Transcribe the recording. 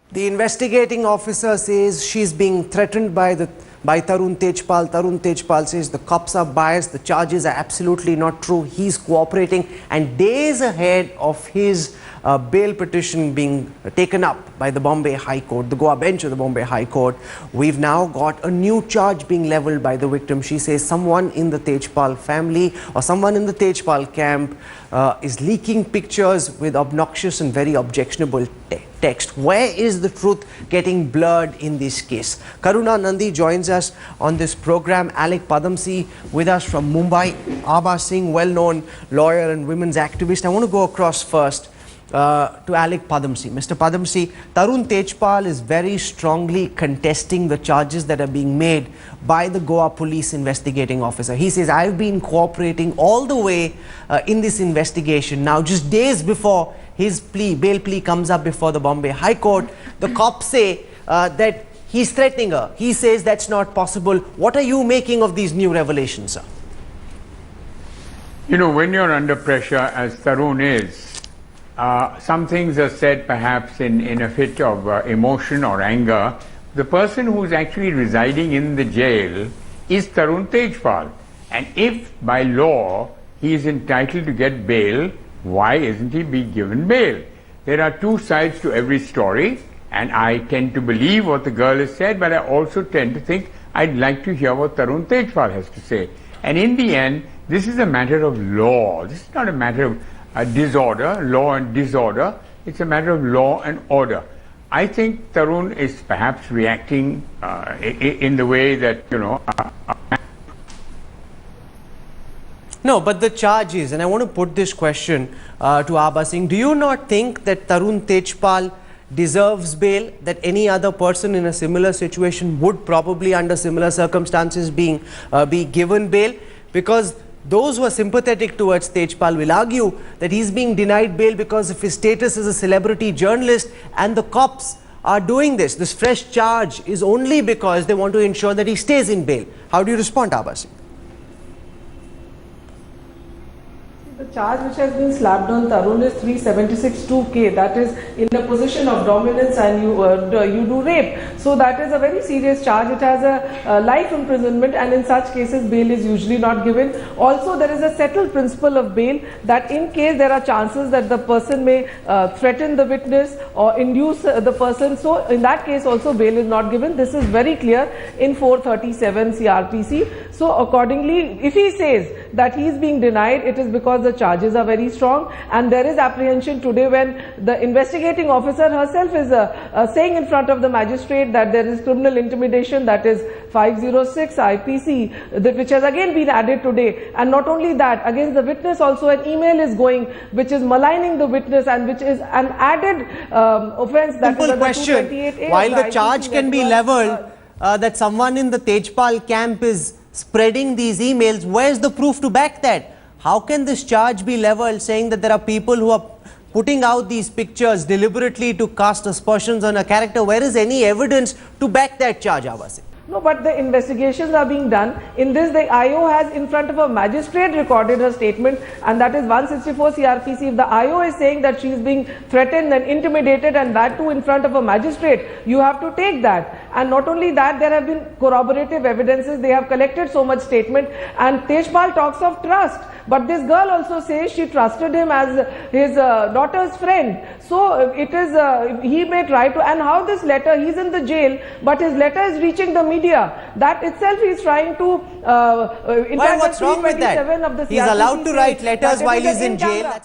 The investigating officer says she's being threatened by Tarun Tejpal. Tarun Tejpal says the cops are biased, the charges are absolutely not true. He's cooperating, and days ahead of his bail petition being taken up by the Bombay High Court, the Goa bench of the Bombay High Court, we've now got a new charge being levelled by the victim. She says someone in the Tejpal family or someone in the Tejpal camp is leaking pictures with obnoxious and very objectionable text. Where is the truth getting blurred in this case? Karuna Nandi joins us on this program. Alec Padamsee with us from Mumbai. Abha Singh, well-known lawyer and women's activist. I want to go across first to Alec Padamsee. Mr. Padamsee, Tarun Tejpal is very strongly contesting the charges that are being made by the Goa police investigating officer. He says, I've been cooperating all the way in this investigation. Now, just days before his bail plea comes up before the Bombay High Court, the cops say that he's threatening her. He says that's not possible. What are you making of these new revelations, sir? You know, when you're under pressure, as Tarun is, some things are said perhaps in a fit of emotion or anger. The person who's actually residing in the jail is Tarun Tejpal. And if by law he is entitled to get bail, why isn't he being given bail? There are two sides to every story, and I tend to believe what the girl has said, but I also tend to think I'd like to hear what Tarun Tejpal has to say. And in the end, this is a matter of law. This is not a matter of disorder, law and disorder. It's a matter of law and order. I think Tarun is perhaps reacting in the way that, you know... No, but the charge is, and I want to put this question to Abha Singh, do you not think that Tarun Tejpal deserves bail, that any other person in a similar situation would probably under similar circumstances be given bail? Because those who are sympathetic towards Tejpal will argue that he's being denied bail because of his status as a celebrity journalist, and the cops are doing this. This fresh charge is only because they want to ensure that he stays in bail. How do you respond, Abha Singh? The charge which has been slapped on Tarun is 376(2)(k, that is in a position of dominance, and you do rape. So that is a very serious charge. It has a life imprisonment, and in such cases bail is usually not given. Also, there is a settled principle of bail that in case there are chances that the person may threaten the witness or induce the person, so in that case also bail is not given. This is very clear in 437 CRPC. So accordingly, if he says that he is being denied, it is because the charges are very strong, and there is apprehension today when the investigating officer herself is saying in front of the magistrate that there is criminal intimidation, that is 506 IPC, which has again been added today. And not only that, against the witness also an email is going which is maligning the witness, and which is an added offence. That simple question, while the charge can be levelled that someone in the Tejpal camp is spreading these emails, where's the proof to back that? How can this charge be levelled saying that there are people who are putting out these pictures deliberately to cast aspersions on a character? Where is any evidence to back that charge, Abha Singh? No, but the investigations are being done. In this, the IO has in front of a magistrate recorded her statement, and that is 164 CRPC. If the IO is saying that she is being threatened and intimidated, and that too in front of a magistrate, you have to take that. And not only that, there have been corroborative evidences. They have collected so much statement, and Tejpal talks of trust. But this girl also says she trusted him as his daughter's friend. So it is, he may try to, and how this letter, he's in the jail, but his letter is reaching the media. That itself he is trying to, in well, fact, what's wrong with that? He's allowed to write letters while he's in jail.